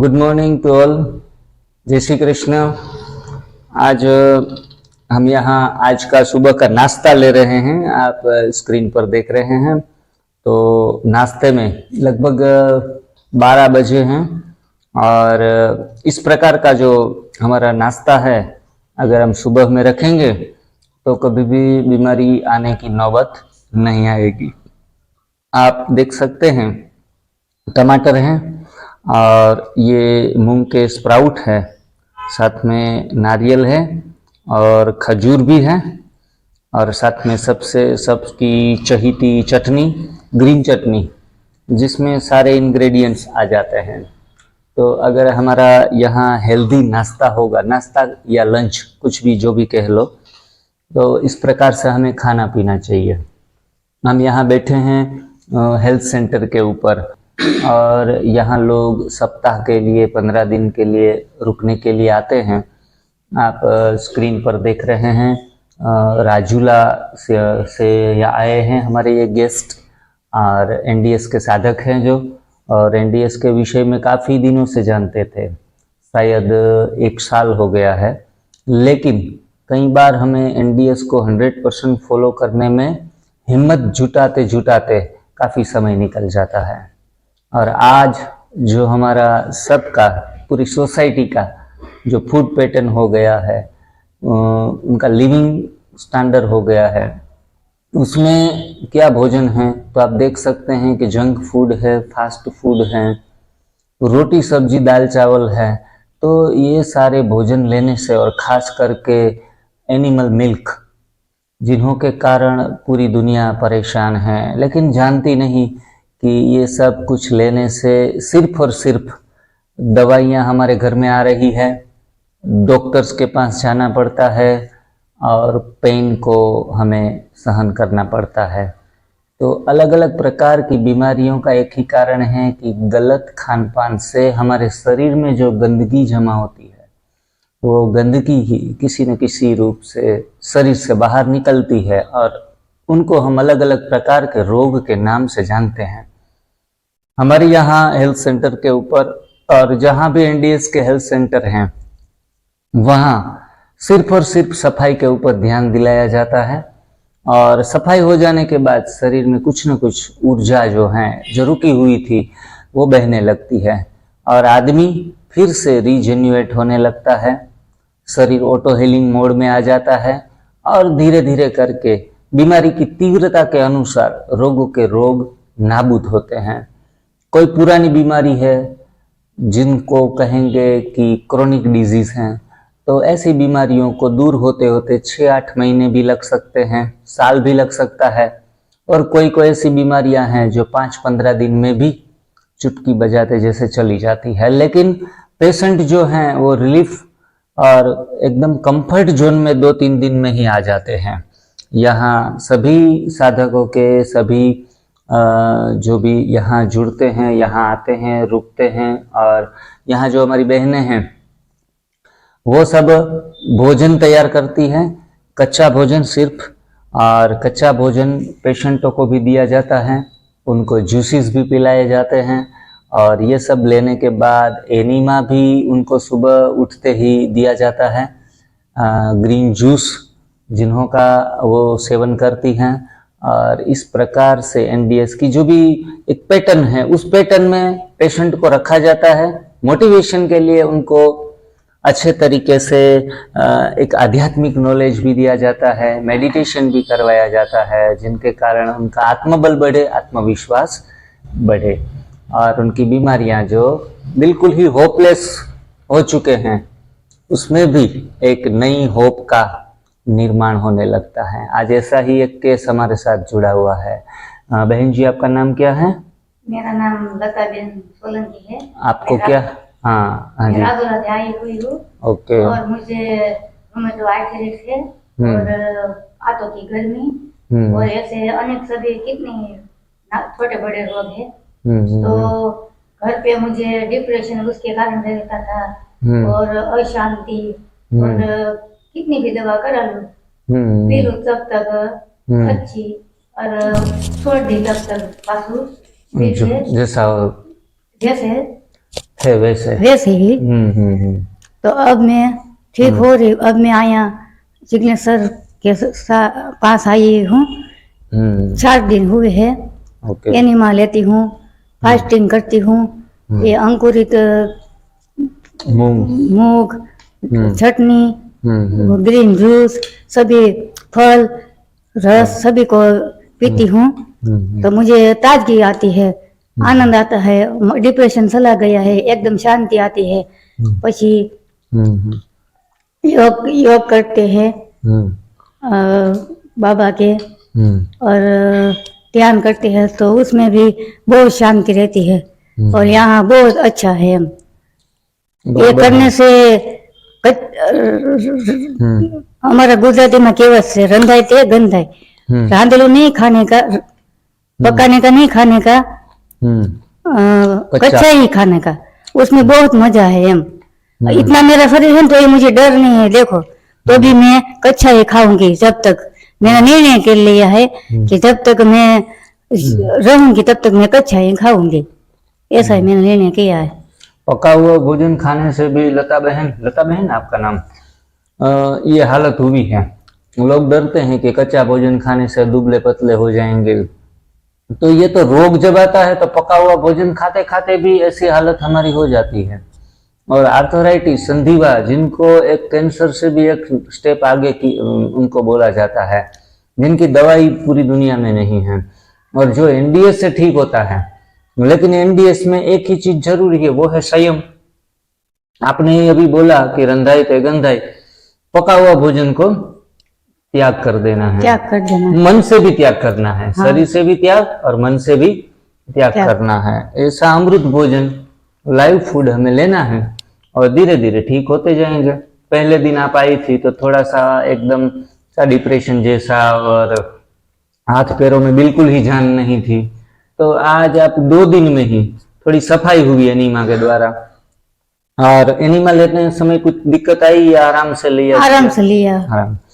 Good morning to all. जय श्री कृष्ण। आज हम यहाँ आज का सुबह का नाश्ता ले रहे हैं। आप स्क्रीन पर देख रहे हैं। तो नाश्ते में लगभग 12 बजे हैं और इस प्रकार का जो हमारा नाश्ता है अगर हम सुबह में रखेंगे तो कभी भी बीमारी आने की नौबत नहीं आएगी। आप देख सकते हैं टमाटर हैं और ये मूंग के स्प्राउट है, साथ में नारियल है और खजूर भी है और साथ में सबकी चहीती चटनी, ग्रीन चटनी, जिसमें सारे इंग्रेडिएंट्स आ जाते हैं। तो अगर हमारा यहाँ हेल्दी नाश्ता होगा, नाश्ता या लंच कुछ भी जो भी कह लो, तो इस प्रकार से हमें खाना पीना चाहिए। हम यहाँ बैठे हैं हेल्थ सेंटर के ऊपर और यहाँ लोग सप्ताह के लिए 15 दिन के लिए रुकने के लिए आते हैं। आप स्क्रीन पर देख रहे हैं राजूला से आए हैं हमारे ये गेस्ट और एनडीएस के साधक हैं जो, और एनडीएस के विषय में काफ़ी दिनों से जानते थे, शायद 1 साल हो गया है। लेकिन कई बार हमें एनडीएस को 100% फॉलो करने में हिम्मत जुटाते जुटाते काफ़ी समय निकल जाता है। और आज जो हमारा सबका, पूरी सोसाइटी का जो फूड पैटर्न हो गया है, उनका लिविंग स्टैंडर्ड हो गया है, उसमें क्या भोजन है तो आप देख सकते हैं कि जंक फूड है, फास्ट फूड है, रोटी सब्जी दाल चावल है। तो ये सारे भोजन लेने से और ख़ास करके एनिमल मिल्क, जिन्हों के कारण पूरी दुनिया परेशान है, लेकिन जानती नहीं कि ये सब कुछ लेने से सिर्फ और सिर्फ दवाइयाँ हमारे घर में आ रही है, डॉक्टर्स के पास जाना पड़ता है और पेन को हमें सहन करना पड़ता है। तो अलग अलग प्रकार की बीमारियों का एक ही कारण है कि गलत खान पान से हमारे शरीर में जो गंदगी जमा होती है, वो गंदगी ही किसी न किसी रूप से शरीर से बाहर निकलती है और उनको हम अलग अलग प्रकार के रोग के नाम से जानते हैं। हमारे यहाँ हेल्थ सेंटर के ऊपर और जहाँ भी एनडीएस के हेल्थ सेंटर हैं, वहाँ सिर्फ और सिर्फ सफाई के ऊपर ध्यान दिलाया जाता है और सफाई हो जाने के बाद शरीर में कुछ न कुछ ऊर्जा जो है, जो रुकी हुई थी, वो बहने लगती है और आदमी फिर से रीजेन्युएट होने लगता है। शरीर ऑटो हीलिंग मोड में आ जाता है और धीरे धीरे करके बीमारी की तीव्रता के अनुसार रोगों के रोग नाबूद होते हैं। कोई पुरानी बीमारी है जिनको कहेंगे कि क्रोनिक डिजीज हैं, तो ऐसी बीमारियों को दूर होते होते 6-8 महीने भी लग सकते हैं, साल भी लग सकता है। और कोई ऐसी बीमारियां हैं जो 5-15 दिन में भी चुटकी बजाते जैसे चली जाती है। लेकिन पेशेंट जो हैं वो रिलीफ और एकदम कंफर्ट जोन में 2-3 दिन में ही आ जाते हैं। यहाँ सभी साधकों के, सभी जो भी यहाँ जुड़ते हैं, यहाँ आते हैं, रुकते हैं, और यहाँ जो हमारी बहनें हैं वो सब भोजन तैयार करती हैं, कच्चा भोजन सिर्फ, और कच्चा भोजन पेशेंटों को भी दिया जाता है, उनको जूसेस भी पिलाए जाते हैं। और ये सब लेने के बाद एनीमा भी उनको सुबह उठते ही दिया जाता है, ग्रीन जूस जिन्हों का वो सेवन करती हैं। और इस प्रकार से एनडीएस की जो भी एक पैटर्न है, उस पैटर्न में पेशेंट को रखा जाता है। मोटिवेशन के लिए उनको अच्छे तरीके से एक आध्यात्मिक नॉलेज भी दिया जाता है, मेडिटेशन भी करवाया जाता है, जिनके कारण उनका आत्मबल बढ़े, आत्मविश्वास बढ़े और उनकी बीमारियां जो बिल्कुल ही होपलेस हो चुके हैं, उसमें भी एक नई होप का निर्माण होने लगता है। आज ऐसा ही एक केस हमारे साथ जुड़ा हुआ है। बहन जी, आपका नाम क्या है? मेरा नाम लताबेन सोलंकी है। आपको क्या? हाँ जी, राजूला से आई हुई हूँ। ओके। और मुझे रोमेटो आर्थराइटिस है और हाथों की गर्मी और ऐसे अनेक सभी कितने छोटे बड़े रोग है। तो घर पे मुझे डिप्रेशन उसके कारण रहता था और अशांति, और कितनी भी दवा करा लूं फिर तब तक अच्छी और छोड़ दी तब तक पासू जैसा जैसे थे वैसे। वैसे ही। तो अब मैं ठीक हो रही। अब मैं आया जिग्नेश सर के पास आई हूँ। 4 दिन हुए हैं। ओके। एनिमा लेती हूँ, फास्टिंग करती हूँ। ये अंकुरित मूंग चटनी, ग्रीन जूस, सभी फल रस सभी को पीती हूँ। तो मुझे ताजगी आती है, आनंद आता है, डिप्रेशन चला गया है, एकदम शांति आती है। पछी योग करते हैं बाबा के, और ध्यान करते हैं तो उसमें भी बहुत शांति रहती है। और यहाँ बहुत अच्छा है। ये करने से हमारा गुजराती में कहेवत से रंधाई ते गंधाई, रांधेलो नहीं खाने का, पकाने का नहीं खाने का, कच्चा ही खाने का, उसमें बहुत मजा है। इतना मेरा शरीर है तो ये मुझे डर नहीं है। देखो तो भी मैं कच्चा ही खाऊंगी। जब तक मैंने निर्णय कर लिया है कि जब तक मैं रहूंगी तब तक मैं कच्चा ही खाऊंगी, ऐसा ही मैंने निर्णय किया है। पका हुआ भोजन खाने से भी लता बहन आपका नाम, ये हालत हुई है। लोग डरते हैं कि कच्चा भोजन खाने से दुबले पतले हो जाएंगे। तो ये तो रोग जब आता है तो पका हुआ भोजन खाते खाते भी ऐसी हालत हमारी हो जाती है। और आर्थराइटिस, संधिवा, जिनको एक कैंसर से भी एक स्टेप आगे की उनको बोला जाता है, जिनकी दवाई पूरी दुनिया में नहीं है, और जो एनडीएस से ठीक होता है। लेकिन एनडीएस में एक ही चीज जरूरी है, वो है संयम। आपने अभी बोला कि रंधाई ते गंधाई, पका हुआ भोजन को त्याग कर देना है, त्याग कर देना, मन से भी त्याग करना है। हाँ। शरीर से भी त्याग और मन से भी त्याग करना है। ऐसा अमृत भोजन, लाइव फूड हमें लेना है और धीरे धीरे ठीक होते जाएंगे। पहले दिन आप आई थी तो थोड़ा सा एकदम सा डिप्रेशन जैसा और हाथ पैरों में बिल्कुल ही जान नहीं थी। तो आज आप 2 दिन में ही थोड़ी सफाई हुई एनिमा के द्वारा। और एनिमा लेते समय कुछ दिक्कत आई या आराम से लिया? आराम से लिया,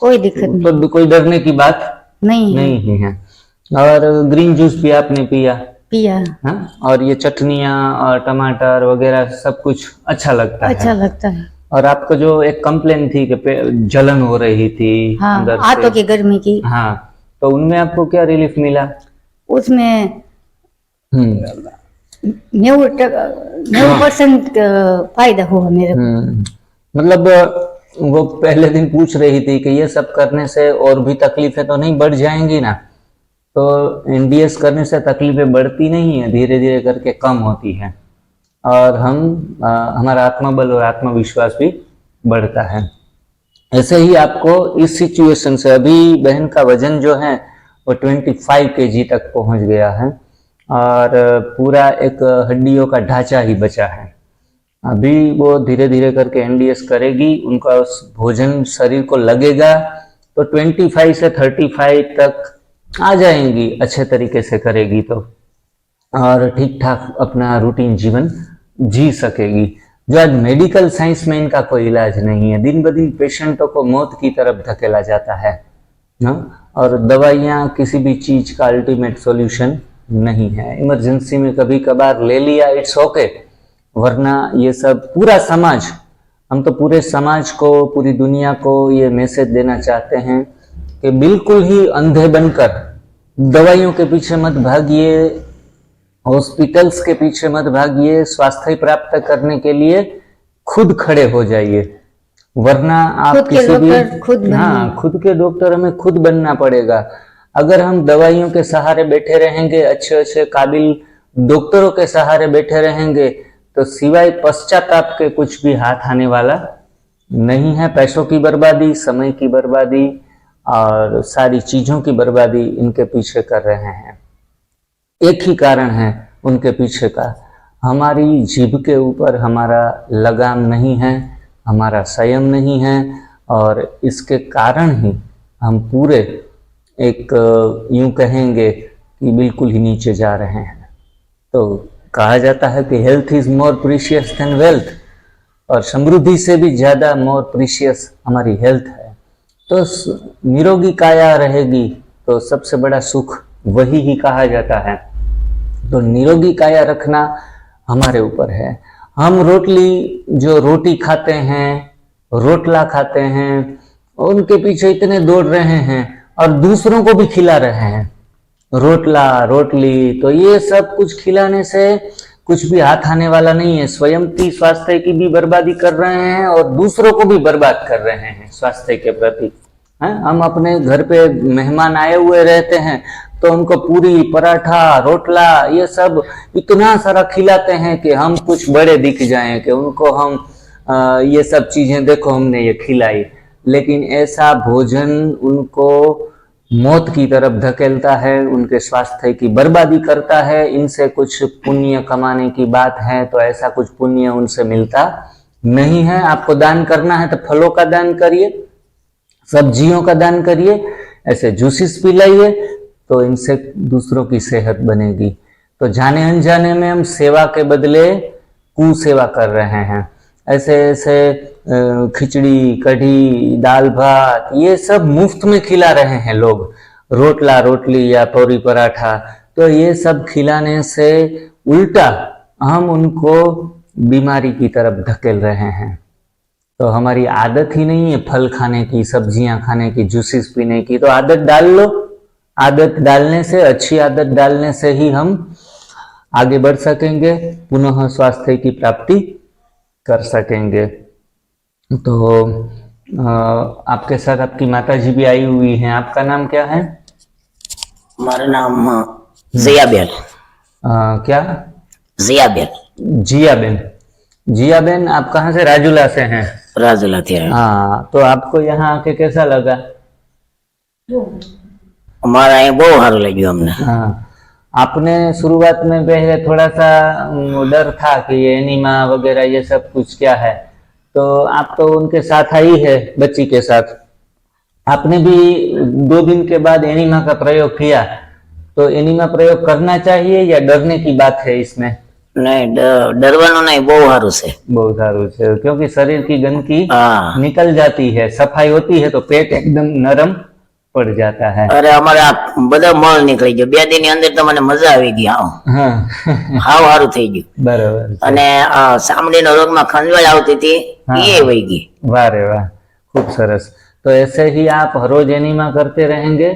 कोई दिक्कत नहीं। तो कोई डरने की बात नहीं है। और ग्रीन जूस भी आपने पिया? हाँ? और ये चटनियाँ और टमाटर वगैरह सब कुछ अच्छा लगता है? अच्छा लगता है। और आपको जो एक कंप्लेन थी कि जलन हो रही थी, हाँ, अंदर से, हाथों की गर्मी की, हाँ, तो उनमें आपको क्या रिलीफ मिला? उसमें 90% फायदा हुआ मेरे को। मतलब वो पहले दिन पूछ रही थी कि ये सब करने से और भी तकलीफें तो नहीं बढ़ जाएंगी ना? तो एनडीएस करने से तकलीफें बढ़ती नहीं है, धीरे धीरे करके कम होती है और हमारा आत्मबल और आत्मविश्वास भी बढ़ता है। ऐसे ही आपको इस सिचुएशन से, अभी बहन का वजन जो है वो 25 kg तक पहुंच गया है और पूरा एक हड्डियों का ढांचा ही बचा है। अभी वो धीरे धीरे करके एनडीएस करेगी, उनका भोजन शरीर को लगेगा तो 25 से 35 तक आ जाएंगी, अच्छे तरीके से करेगी तो, और ठीक ठाक अपना रूटीन जीवन जी सकेगी। जो आज मेडिकल साइंस में इनका कोई इलाज नहीं है। दिन ब दिन पेशेंटों को मौत की तरफ धकेला जाता है ना, और दवाइयाँ किसी भी चीज का अल्टीमेट सॉल्यूशन नहीं है। इमरजेंसी में कभी कभार ले लिया, इट्स ओके, वरना ये सब पूरा समाज, हम तो पूरे समाज को, पूरी दुनिया को ये मैसेज देना चाहते हैं कि बिल्कुल ही अंधे बनकर दवाइयों के पीछे मत भागिए, हॉस्पिटल्स के पीछे मत भागिए, स्वास्थ्य प्राप्त करने के लिए खुद खड़े हो जाइए, वरना आप किसी भी खुद के डॉक्टर हमें खुद बनना पड़ेगा। अगर हम दवाइयों के सहारे बैठे रहेंगे, अच्छे अच्छे काबिल डॉक्टरों के सहारे बैठे रहेंगे, तो सिवाय पश्चाताप के कुछ भी हाथ आने वाला नहीं है। पैसों की बर्बादी, समय की बर्बादी और सारी चीजों की बर्बादी इनके पीछे कर रहे हैं। एक ही कारण है उनके पीछे का, हमारी जीभ के ऊपर हमारा लगाम नहीं है, हमारा संयम नहीं है, और इसके कारण ही हम पूरे एक यूं कहेंगे कि बिल्कुल ही नीचे जा रहे हैं। तो कहा जाता है कि health is more precious than wealth, और समृद्धि से भी ज्यादा मोर प्रीशियस हमारी हेल्थ है। तो निरोगी काया रहेगी तो सबसे बड़ा सुख वही ही कहा जाता है। तो निरोगी काया रखना हमारे ऊपर है। हम जो रोटी खाते हैं, रोटला खाते हैं, उनके पीछे इतने दौड़ रहे हैं और दूसरों को भी खिला रहे हैं रोटला रोटली। तो ये सब कुछ खिलाने से कुछ भी हाथ आने वाला नहीं है। स्वयं की स्वास्थ्य की भी बर्बादी कर रहे हैं और दूसरों को भी बर्बाद कर रहे हैं स्वास्थ्य के प्रति। हम अपने घर पे मेहमान आए हुए रहते हैं तो उनको पूरी पराठा रोटला ये सब इतना सारा खिलाते हैं कि हम कुछ बड़े दिख जाएं, कि उनको हम ये सब चीजें देखो हमने ये खिलाई। लेकिन ऐसा भोजन उनको मौत की तरफ धकेलता है, उनके स्वास्थ्य की बर्बादी करता है। इनसे कुछ पुण्य कमाने की बात है तो ऐसा कुछ पुण्य उनसे मिलता नहीं है। आपको दान करना है तो फलों का दान करिए, सब्जियों का दान करिए, ऐसे जूसेस पिलाइए, तो इनसे दूसरों की सेहत बनेगी। तो जाने अनजाने में हम सेवा के बदले कुसेवा कर रहे हैं। ऐसे ऐसे खिचड़ी कढ़ी दाल भात ये सब मुफ्त में खिला रहे हैं लोग, रोटला रोटली या पूरी पराठा। तो ये सब खिलाने से उल्टा हम उनको बीमारी की तरफ धकेल रहे हैं। तो हमारी आदत ही नहीं है फल खाने की, सब्जियां खाने की, जूसेस पीने की। तो आदत डाल लो। आदत डालने से, अच्छी आदत डालने से ही हम आगे बढ़ सकेंगे, पुनः स्वास्थ्य की प्राप्ति कर सकेंगे। तो आपके साथ आपकी माता जी भी आई हुई हैं। आपका नाम क्या है? हमारा नाम जियाबेन। क्या? जियाबेन। जियाबेन। जियाबेन, आप कहाँ से? राजूला से हैं? राजूला थे। हाँ, तो आपको यहाँ आके कैसा लगा? हमारा यहाँ बहुत हार लगी हमने। हाँ, आपने शुरुआत में पहले थोड़ा सा डर था कि ये एनीमा वगैरह ये सब कुछ क्या है, तो आप तो उनके साथ आई है बच्ची के साथ। आपने भी 2 दिन के बाद एनीमा का प्रयोग किया, तो एनीमा प्रयोग करना चाहिए या डरने की बात है इसमें? नहीं, डरवानो नहीं, बहुत हारू से। बहुत सारू है, क्योंकि शरीर की गंदगी हाँ। निकल जाती है, सफाई होती है तो पेट एकदम नरम पड़ जाता है। अरे हमारा બધા મળ નીકળી ગયો 2 દિનની અંદર તો મને મજા આવી ગઈ। હાવ હારું થઈ ગયું। બરાબર। અને ચામડીનો રોગમાં ખંજવાળ આવતી હતી એ વહી ગઈ। वाह रे वाह, खूब सरस। तो ऐसे ही आप हर रोज एनीमा करते रहेंगे।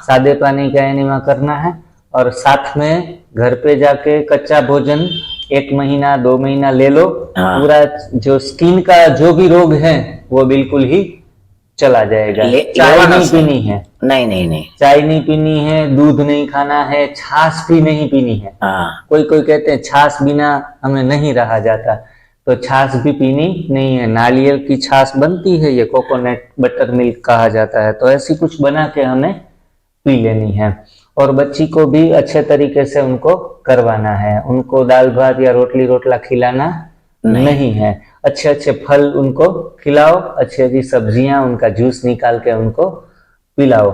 सादे पानी का एनीमा करना है और साथ में घर पे जाके कच्चा भोजन 1 महीना 2 महीना ले लो। पूरा जो स्किन का जो भी रोग है वो बिल्कुल ही चला जाएगा। चाय नहीं पीनी है। नहीं नहीं नहीं, चाय नहीं पीनी है, दूध नहीं खाना है, छाछ भी नहीं पीनी है। कोई कोई कहते हैं छाछ बिना हमें नहीं रहा जाता, तो छाछ भी पीनी नहीं है। नारियल की छाछ बनती है, ये कोकोनट बटर मिल्क कहा जाता है, तो ऐसी कुछ बना के हमें पी लेनी है। और बच्ची को भी अच्छे तरीके से उनको करवाना है। उनको दाल भात या रोटली रोटला खिलाना नहीं है। अच्छे अच्छे फल उनको खिलाओ, अच्छी अच्छी सब्जियां, उनका जूस निकाल के उनको पिलाओ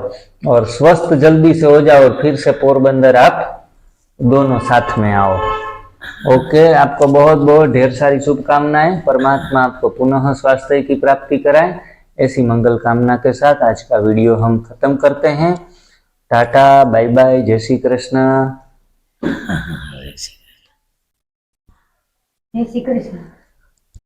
और स्वस्थ जल्दी से हो जाओ और फिर से पोरबंदर आप दोनों साथ में आओ। ओके, आपको बहुत बहुत ढेर सारी शुभकामनाएं। परमात्मा आपको पुनः स्वास्थ्य की प्राप्ति कराए, ऐसी मंगल कामना के साथ आज का वीडियो हम खत्म करते हैं। टाटा, बाय बाय, जय श्री कृष्ण। जय श्री कृष्ण।